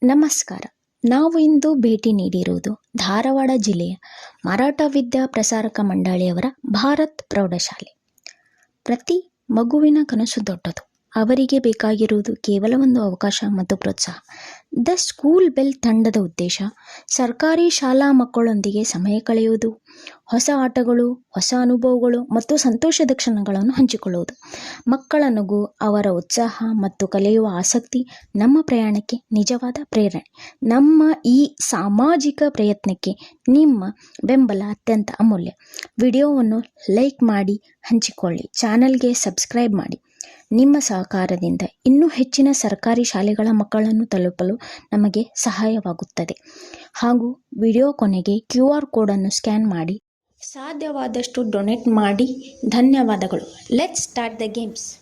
ನಮಸ್ಕಾರ. ನಾವು ಇಂದು ಭೇಟಿ ನೀಡಿರುವುದು ಧಾರವಾಡ ಜಿಲ್ಲೆಯ ಮರಾಠ ವಿದ್ಯಾ ಪ್ರಸಾರಕ ಮಂಡಳಿಯವರ ಭಾರತ್ ಪ್ರೌಢಶಾಲೆ. ಪ್ರತಿ ಮಗುವಿನ ಕನಸು ದೊಡ್ಡದು. ಅವರಿಗೆ ಬೇಕಾಗಿರುವುದು ಕೇವಲ ಒಂದು ಅವಕಾಶ ಮತ್ತು ಪ್ರೋತ್ಸಾಹ. ದ ಸ್ಕೂಲ್ ಬೆಲ್ ತಂಡದ ಉದ್ದೇಶ ಸರ್ಕಾರಿ ಶಾಲಾ ಮಕ್ಕಳೊಂದಿಗೆ ಸಮಯ ಕಳೆಯುವುದು, ಹೊಸ ಆಟಗಳು, ಹೊಸ ಅನುಭವಗಳು ಮತ್ತು ಸಂತೋಷದ ಕ್ಷಣಗಳನ್ನು ಹಂಚಿಕೊಳ್ಳುವುದು. ಮಕ್ಕಳ ನಗು, ಅವರ ಉತ್ಸಾಹ ಮತ್ತು ಕಲಿಯುವ ಆಸಕ್ತಿ ನಮ್ಮ ಪ್ರಯಾಣಕ್ಕೆ ನಿಜವಾದ ಪ್ರೇರಣೆ. ನಮ್ಮ ಈ ಸಾಮಾಜಿಕ ಪ್ರಯತ್ನಕ್ಕೆ ನಿಮ್ಮ ಬೆಂಬಲ ಅತ್ಯಂತ ಅಮೂಲ್ಯ. ವಿಡಿಯೋವನ್ನು ಲೈಕ್ ಮಾಡಿ, ಹಂಚಿಕೊಳ್ಳಿ, ಚಾನಲ್ಗೆ ಸಬ್ಸ್ಕ್ರೈಬ್ ಮಾಡಿ. ನಿಮ್ಮ ಸಹಕಾರದಿಂದ ಇನ್ನೂ ಹೆಚ್ಚಿನ ಸರ್ಕಾರಿ ಶಾಲೆಗಳ ಮಕ್ಕಳನ್ನು ತಲುಪಲು ನಮಗೆ ಸಹಾಯವಾಗುತ್ತದೆ. ಹಾಗೂ ವಿಡಿಯೋ ಕೊನೆಗೆ QR ಕೋಡನ್ನು ಸ್ಕ್ಯಾನ್ ಮಾಡಿ ಸಾಧ್ಯವಾದಷ್ಟು ಡೊನೇಟ್ ಮಾಡಿ. ಧನ್ಯವಾದಗಳು. Let's start the games.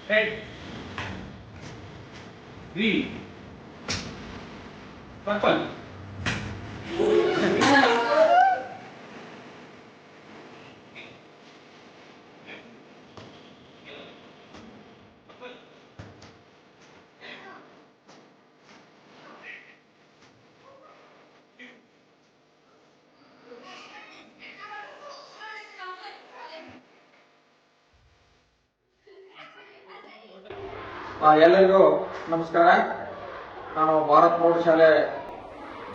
Head. Green. Purple. ಎಲ್ಲರಿಗೂ ನಮಸ್ಕಾರ. ನಾನು ಭಾರತ್ ಪ್ರೌಢಶಾಲೆ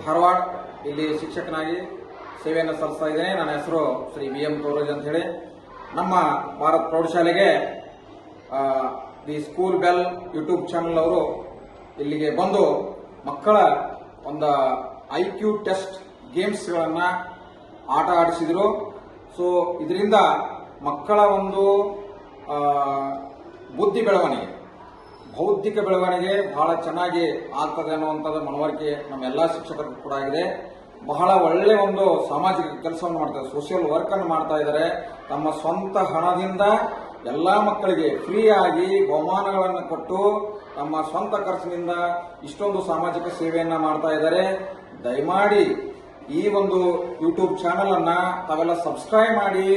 ಧಾರವಾಡ ಇಲ್ಲಿ ಶಿಕ್ಷಕನಾಗಿ ಸೇವೆಯನ್ನು ಸಲ್ಲಿಸ್ತಾ ಇದ್ದೇನೆ. ನನ್ನ ಹೆಸರು ಶ್ರೀ BM ತೋರಜ್ ಅಂತ ಹೇಳಿ. ನಮ್ಮ ಭಾರತ್ ಪ್ರೌಢಶಾಲೆಗೆ the school bell YouTube channel ಅವರು ಇಲ್ಲಿಗೆ ಬಂದು ಮಕ್ಕಳ ಒಂದು IQ ಟೆಸ್ಟ್ ಗೇಮ್ಸ್ಗಳನ್ನು ಆಟ ಆಡಿಸಿದ್ರು. ಸೊ ಇದರಿಂದ ಮಕ್ಕಳ ಒಂದು ಬುದ್ಧಿ ಬೆಳವಣಿಗೆ, ಬೌದ್ಧಿಕ ಬೆಳವಣಿಗೆ ಬಹಳ ಚೆನ್ನಾಗಿ ಆಗ್ತದೆ ಅನ್ನುವಂಥದ್ದು ಮನವರಿಕೆ ನಮ್ಮೆಲ್ಲ ಶಿಕ್ಷಕರಿಗೂ ಕೂಡ ಆಗಿದೆ. ಬಹಳ ಒಳ್ಳೆ ಒಂದು ಸಾಮಾಜಿಕ ಕೆಲಸವನ್ನು ಮಾಡ್ತಾರೆ, ಸೋಷಿಯಲ್ ವರ್ಕ್ ಅನ್ನು ಮಾಡ್ತಾ ಇದ್ದಾರೆ. ತಮ್ಮ ಸ್ವಂತ ಹಣದಿಂದ ಎಲ್ಲ ಮಕ್ಕಳಿಗೆ ಫ್ರೀ ಆಗಿ ಬಹುಮಾನಗಳನ್ನು ಕೊಟ್ಟು ತಮ್ಮ ಸ್ವಂತ ಖರ್ಚಿನಿಂದ ಇಷ್ಟೊಂದು ಸಾಮಾಜಿಕ ಸೇವೆಯನ್ನ ಮಾಡ್ತಾ ಇದ್ದಾರೆ. ದಯಮಾಡಿ ಈ ಒಂದು ಯೂಟ್ಯೂಬ್ ಚಾನೆಲ್ ಅನ್ನ ತಾವೆಲ್ಲ ಸಬ್ಸ್ಕ್ರೈಬ್ ಮಾಡಿ,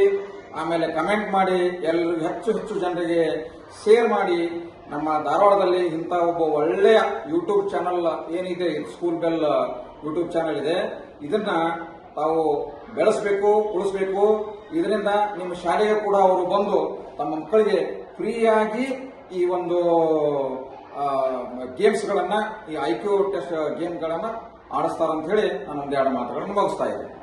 ಆಮೇಲೆ ಕಮೆಂಟ್ ಮಾಡಿ, ಎಲ್ಲರಿಗೂ ಹೆಚ್ಚು ಹೆಚ್ಚು ಜನರಿಗೆ ಶೇರ್ ಮಾಡಿ. ನಮ್ಮ ಧಾರವಾಡದಲ್ಲಿ ಇಂಥ ಒಬ್ಬ ಒಳ್ಳೆಯ ಯೂಟ್ಯೂಬ್ ಚಾನಲ್ ಏನಿದೆ, ಸ್ಕೂಲ್ ಬೆಲ್ ಯೂಟ್ಯೂಬ್ ಚಾನಲ್ ಇದೆ, ಇದನ್ನ ತಾವು ಬೆಳೆಸಬೇಕು, ಉಳಿಸಬೇಕು. ಇದರಿಂದ ನಿಮ್ಮ ಶಾಲೆಗೆ ಕೂಡ ಅವರು ಬಂದು ತಮ್ಮ ಮಕ್ಕಳಿಗೆ ಫ್ರೀಯಾಗಿ ಈ ಒಂದು ಗೇಮ್ಸ್ಗಳನ್ನ, ಈ IQ ಟೆಸ್ಟ್ ಗೇಮ್ಗಳನ್ನ ಆಡಿಸ್ತಾರಂತ ಹೇಳಿ ನಾನು ಒಂದೆರಡು ಮಾತುಗಳನ್ನು ಮುಗಿಸ್ತಾ ಇದ್ದೇನೆ.